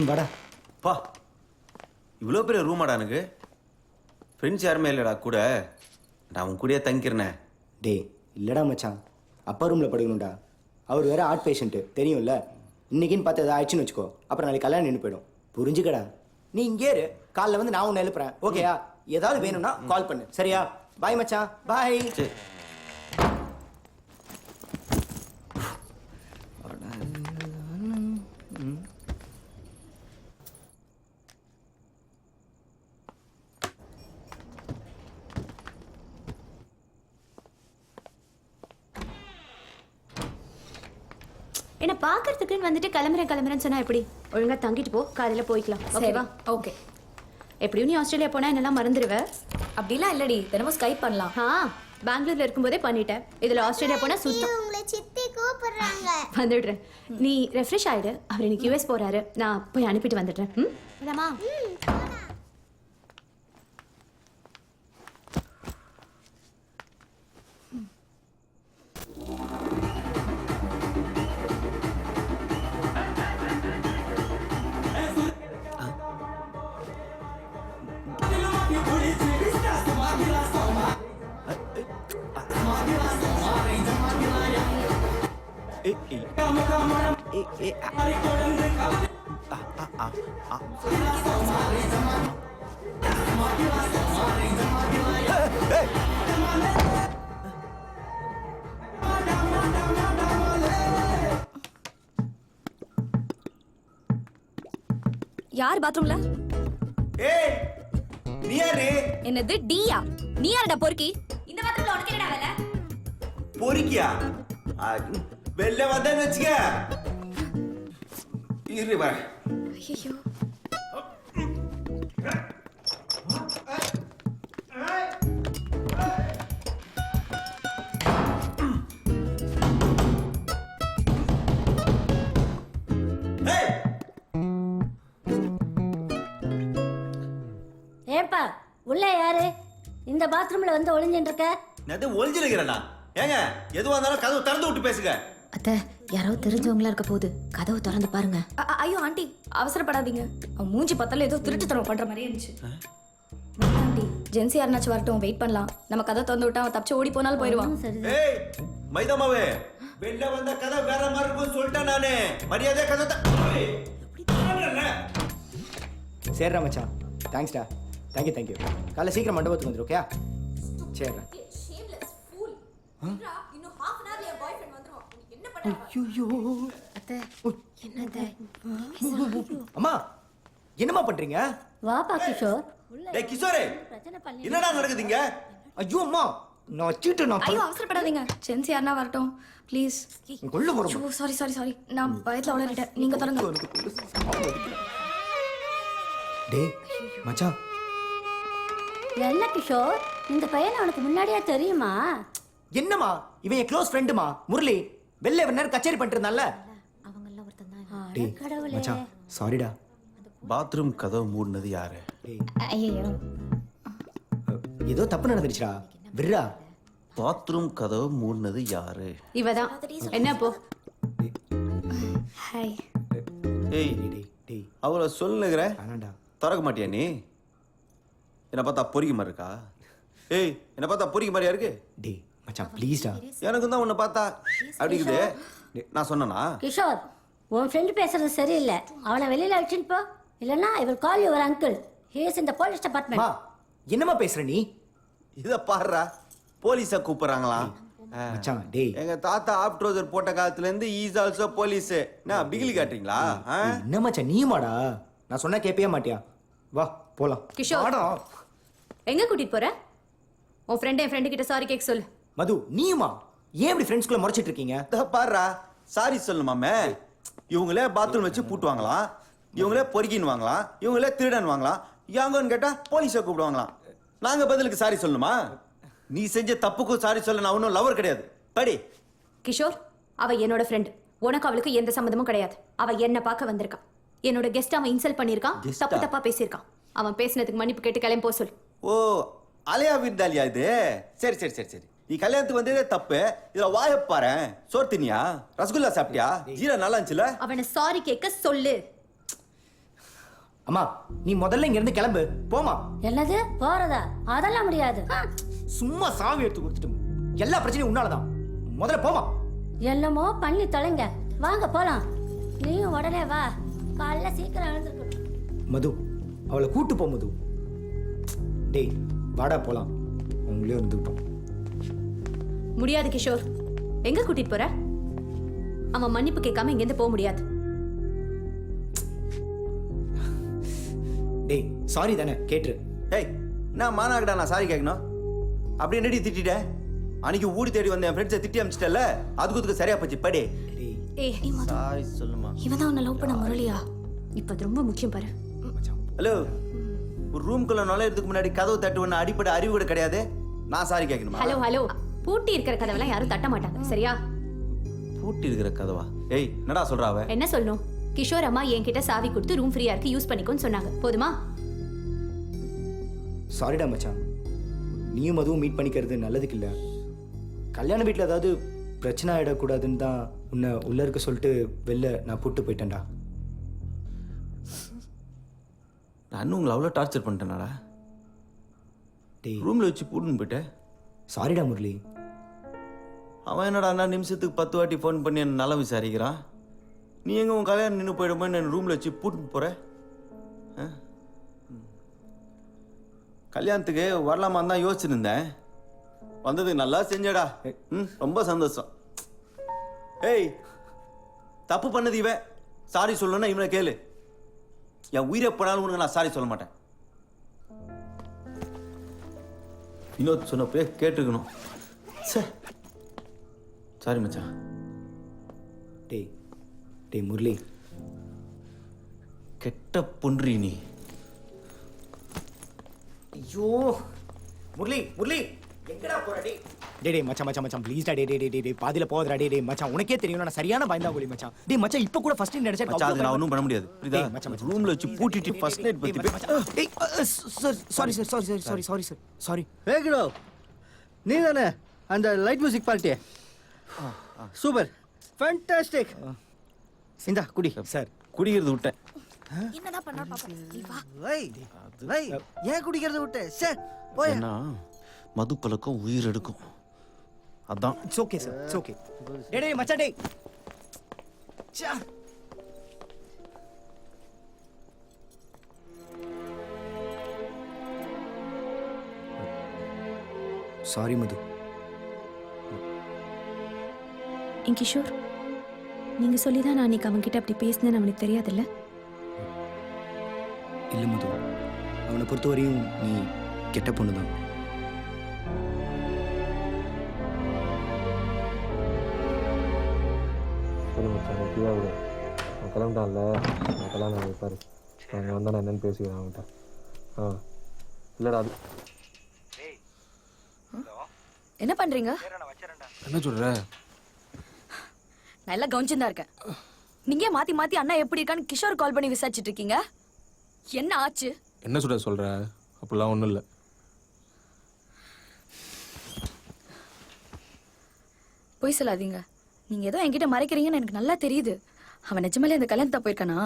வாடா. பா இவ்வளோ பெரிய ரூமாடா எனக்கு. ஃப்ரெண்ட்ஸ் யாருமே இல்லைடா கூட. நான் உன் கூடயே தங்கிக்கிறேனே. டேய் இல்லைடா மச்சான், அப்பா ரூமில் படுக்கணும்டா. அவர் வேற ஹார்ட் பேஷண்ட்டு தெரியும்ல. இன்னைக்குன்னு பார்த்து எதாவது ஆயிடுச்சுன்னு வச்சுக்கோ, அப்புறம் நாளைக்கு கல்யாணம் நின்று போயிடும். புரிஞ்சுக்கடா. நீ இங்கே இரு, காலைல வந்து நான் உன்னை எழுப்புறேன். ஓகேயா? ஏதாவது வேணும்னா கால் பண்ணு. சரியா? பாய் மச்சான். பாய். சரி. என்ன பாக்குறதுக்குன்னு வந்துட்டு கிளம்புறேன்னு சொன்னா எப்படி? ஒழுங்கா தங்கிட்டு போ, காலையில போய்க்கலாம். ஓகேவா? ஓகே. எப்படியும் நீ ஆஸ்திரேலியா போனா என்னெல்லாம் மறந்துடுவ. அப்படிலாம் இல்லடி, தினமும் ஸ்கைப் பண்ணலாம். பெங்களூர்ல இருக்கும்போதே பண்ணிட்டேன். இதுல ஆஸ்திரேலியா போனா சுத்தம். உங்களை சித்தி கூப்பிடுறாங்க. வந்துடுறேன். நீ ரெஃப்ரெஷ் ஆயிடு. அவர் இன்னைக்கு யூஎஸ் போறாரு. நான் போய் அனுப்பிட்டு வந்துடுறேன். போலாமா? யார் பாத்ரூம்ல? ஏய் நீ யாரு? என்னது டியா? நீ யாரடா பொறுக்கி? இந்த பாத்ரூம்ல உனக்கு என்னடா வேலை? பொறுக்கியா? வெளில வந்தேன்னு வச்சுக்க. இரு வர. ஐயோ. ஏப்பா உள்ள யாரு? இந்த பாத்ரூம்ல வந்து ஒளிஞ்சிட்டு இருக்க? நான் ஒளிஞ்சிருக்கிறேன்னா ஏங்க எதுவா இருந்தாலும் கதவு திறந்து விட்டு பேசுங்க. அத்தை, யாரோ தெரிஞ்சவங்களா இருக்க போகுது. கதவு திறந்து பாருங்க. ஐயோ ஆண்டி, அவசரப்படாதீங்க. அவன் மூஞ்சி பத்தல ஏதோ திருட்டுத்தனம் பண்ற மாதிரியே இருந்துச்சு. ஆண்டி, ஜென்சி யாருனாச்சும் வரட்டும், வெயிட் பண்ணலாம். நம்ம கதை திறந்து விட்டா அவன் தப்பிச்சு ஓடி போனாலும் போயிடுவான். ஏய் மைதாமாவே, வெளில வந்த கதை வேற மாதிரி இருக்கும்னு சொல்லிட்டேன் நானு. மரியாதையா கதை சரிடா மச்சான். தேங்க்ஸ்டா. தேங்க்யூ. காலைல சீக்கிரம் மண்டபத்துக்கு வந்துடு. ஓகே? சரிடா. அம்மா என்னம்மா பண்றீங்க? வாப்பா கிஷோர். டேய் கிஷோரே, என்னடா நடக்குதுங்க? ஐயோ அம்மா, நான் சீட்டு நான். ஐயோ அவசரப்படாதீங்க, ஜென்சி யாருனா வரட்டும் ப்ளீஸ். கொள்ள போறோம். ஐயோ சாரி, நான் பயத்துல உளறிட்டேன். நீங்க தொடங்க. டேய் மச்சான். என்ன கிஷோர், இந்த பையன் உனக்கு முன்னாடியே தெரியுமா? என்னம்மா, இவன் என் க்ளோஸ் ஃப்ரெண்டுமா முரளி. வெளில நேரம் கச்சேரி பண்ணிட்டு இருந்தான்ல. அவங்கெல்லாம் ஒருத்தன் டேய் மச்சான், சாரிடா. பாத்ரூம் கதவு மூடினது யாரு? ஐயோ, ஏதோ தப்பு நடந்துருச்சுடா. விர்ரா. பாத்ரூம் கதவு மூடினது யாரு? இவதான். என்ன போ. ஹாய். ஏய் டேய் அவளை சொல்லுங்கிற ஆனாடா. திறக்க மாட்டியா நீ? என்ன பார்த்தா பொறிக்க மாதிரி இருக்கா? ஏய் என்ன பார்த்தா பொறிக்க மாதிரியா இருக்கு? டேய் மச்சான் ப்ளீஸ்டா. எனக்கு தான் உன்னை பார்த்தா அப்படிங்குது. நான் சொன்னனா? கிஷோர், உன் ஃப்ரெண்டு பேசுறது சரியில்லை. அவனை வெளியில அழைச்சிட்டு போ, இல்லைன்னா இவர் call your uncle. He is in the police மா டிபார்ட்மெண்ட். என்னம்மா பேசுற நீ? இத பாருடா, போலீஸை கூப்பிடுறாங்களாம். மச்சான் டேய், எங்க தாத்தா ஆப் ட்ரௌசர் போட்ட காலத்துல இருந்து ஈஸ் ஆல்சோ போலீஸ். நான் பிகிலி காட்டுறீங்களா? என்ன மச்சான் நீயுமாடா? நான் சொன்னா கேட்பே மாட்டியா? வா போலாம். கிஷோர், வாடா. எங்க கூட்டிட்டு போற? உன் ஃப்ரெண்ட் என் ஃப்ரெண்டு கிட்ட சாரி கேட்க சொல்லு. மது நீயுமா? ஏன் இப்படி ஃப்ரெண்ட்ஸ்குள்ள முறைச்சிட்டு இருக்கீங்க? பாருடா, சாரி சொல்லுமாமே. இவங்களே பாத்ரூம் வச்சு பூட்டுவாங்களாம், இவங்களே பொறுக்கின்னு வாங்கலாம், இவங்களே திருடன் வாங்கலாம். யாங்கன்னு கேட்டா போலீஸை கூப்பிடுவாங்களாம். நாங்க பதிலுக்கு சாரி சொல்லணுமா? நீ செஞ்ச தப்புக்கும் சாரி சொல்ல நான் ஒன்றும் லவர் கிடையாது. படி. கிஷோர், அவ என்னோட ஃப்ரெண்ட். உனக்கு அவளுக்கு எந்த சம்மந்தமும் கிடையாது. அவ என்ன பார்க்க வந்திருக்கான். என்னோட கெஸ்ட் அவன் இன்சல்ட் பண்ணிருக்கான், தப்பா பேசியிருக்கான். அவன் பேசினதுக்கு மன்னிப்பு கேட்டு கிளம்பி போக சொல்லு. ஓ அலையா விருந்தாளியா இது? சரி. நீ கல்யாணத்துக்கு வந்ததே தப்பு. இதுல வாயப்பாரு. சோறு தினியா? ரசகுல்லா சாப்பிட்டியா? ஜீரா நல்லா இருந்துச்சுல? அவனை சாரி கேட்க சொல்லு. அம்மா நீ முதல்ல இங்க இருந்து கிளம்பு போமா. என்னது போறதா? அதெல்லாம் முடியாது. சும்மா சாவி எடுத்து கொடுத்துட்டு எல்லா பிரச்சனையும் உன்னாலதான். முதல்ல போமா. என்னமோ பண்ணி தொலைங்க. வாங்க போலாம். நீயும் உடனே வா. காலைல சீக்கிரம் எழுந்திருக்கணும். மது அவளை கூட்டு போ மது. டேய் வாடா போலாம். அவங்களே இருந்துக்கிட்டோம். முடியாது கிஷோர். எங்க கூட்டிட்டு போற? அவன் மன்னிப்பு கேட்காம இங்கேருந்து போக முடியாது. டேய் சாரி தானே கேட்டுரு. ஏய் நான் மானாக்கடா நான் சாரி கேட்கணும். அப்படி என்னடி திட்டிட்டேன்? அன்னைக்கு ஊடி தேடி வந்த என் ஃப்ரெண்ட்ஸை திட்டி அமிச்சிட்டல, அதுக்கு சரியா போச்சு. படி. டேய் ஏய் சாரி சொல்லுமா. இவன் தான் உன்னை லவ் பண்ண முரளியா? இப்ப அது ரொம்ப முக்கியம் பாரு. மச்சான் ஹலோ, ஒரு ரூம்குள்ள நுழையிறதுக்கு முன்னாடி கதவு தட்டுவன அடிப்படை அறிவு கூட கிடையாது. நான் சாரி கேட்கணுமா? ஹலோ ஹலோ, பூட்டி இருக்கிற கதவெல்லாம் யாரும் தட்ட மாட்டாங்க சரியா? பூட்டி இருக்கிற கதவா? ஏய் என்னடா சொல்றா அவ? என்ன சொல்லணும்? கிஷோர் அம்மா என்கிட்ட சாவி கொடுத்து ரூம் ஃப்ரீயா இருக்கு யூஸ் பண்ணிக்கோன்னு சொன்னாங்க. போதுமா? சாரிடா மச்சான். நீயும் மதுவும் மீட் பண்ணிக்கிறது நல்லதுக்கு இல்லை. கல்யாண வீட்டில் ஏதாவது பிரச்சனை ஆகிடக்கூடாதுன்னு தான் உன்னை உள்ள இருக்க சொல்லிட்டு வெளில நான் கூப்பிட்டு போயிட்டேன்டா. நான் உங்களை அவ்வளோ டார்ச்சர் பண்ணிட்டேனாடா? டேய் ரூம்ல வச்சு பூட்டுன்னு போயிட்டேன். சாரிடா முரளி. அவன் என்னடா அண்ணா நிமிஷத்துக்கு 10 வாட்டி ஃபோன் பண்ணி என்ன நலம் விசாரிக்கிறான். நீ எங்க உன் கல்யாணம் நின்று போயிடுமோ என்ன ரூம்ல வச்சு பூட்டுன்னு போற? கல்யாணத்துக்கு வரலாமான்னு தான் யோசிச்சுருந்தேன். வந்ததுக்கு நல்லா செஞ்சடா. ரொம்ப சந்தோஷம். ஏய் தப்பு பண்ணது இவன். சாரி சொல்லணும்னா இவனை கேளு. என் உயிரை போனாலும் உனக்கு நான் சாரி சொல்ல மாட்டேன். வினோத் சொன்னப்பே கேட்டுக்கணும். சாரி மச்சான். டேய் டேய் முரளி. கெட்ட பொன்றி நீ. ஐயோ முரளி முரளி எங்கடா போற? டேய் டேய் டேய் மச்சான் மச்சான் மச்சான் ப்ளீஸ் டா. டேய் டேய் டேய் டேய் பாதியில போதடா. டேய் டேய் மச்சான் உனக்கே தெரியும் நான் சரியான பயந்தா கோலி மச்சான். டேய் மச்சான் இப்போ கூட ஃபர்ஸ்ட் நைட் நினைச்சா மச்சான் அது நான் ஒன்றும் பண்ண முடியாது. புரியுதா? டேய், மச்சான், மச்சான். ரூம்ல வச்சு பூட்டிட்டு ஃபர்ஸ்ட் நைட் பத்தி டேய் sorry sir sorry sorry sorry sorry sir sorry. வேகிடோ நீ தானே அந்த light music party? Super fantastic. இந்தா குடி சார். குடிக்கிறது விட்டேன். என்னடா பண்ணா பாப்பா? நீ வா. வை ஏன் குடிக்கிறத விட்டு சார் போய். ஏன்னா மது பழக்கம் உயிர் எடுக்கும். அதான். It's okay sir it's okay. டேய் டேய் மச்சான் டேய். சா சாரி மது. என் கிஷோர், நீங்க சொல்லிதான் நான் அன்னைக்கு அவன்கிட்ட அப்படி பேசினேன்னு அவனுக்கு தெரியாதுல்ல? இல்லை மது, அவனை பொறுத்தவரையும் நீ கெட்ட பொண்ணு தான். சரி மச்சான் நீ ஃப்ரீயாக விடு. அவன் கிளம்பிட்டான்ல, நான் கல்யாணம் வைப்பார். நான் வந்தால் நான் என்னென்னு பேசிக்கிறேன் அவன்கிட்ட. இல்லைடா அது என்ன பண்றீங்க? என்ன சொல்கிற? நான் எல்லாம் கவனிச்சுதான் இருக்கேன். நீங்க மாத்தி மாத்தி அண்ணா எப்படி இருக்கான்னு கிஷோர் கால் பண்ணி விசாரிச்சுட்டு இருக்கீங்க. என்ன ஆச்சு? என்ன சொல்கிற? அப்படிலாம் ஒன்றும் இல்லை. பொய் சொல்லாதீங்க. நீங்க ஏதோ என்கிட்ட மறைக்கிறீங்கன்னு எனக்கு நல்லா தெரியுது. அவன் நிஜமாலே அந்த கல்யாணத்தை போயிருக்கானா?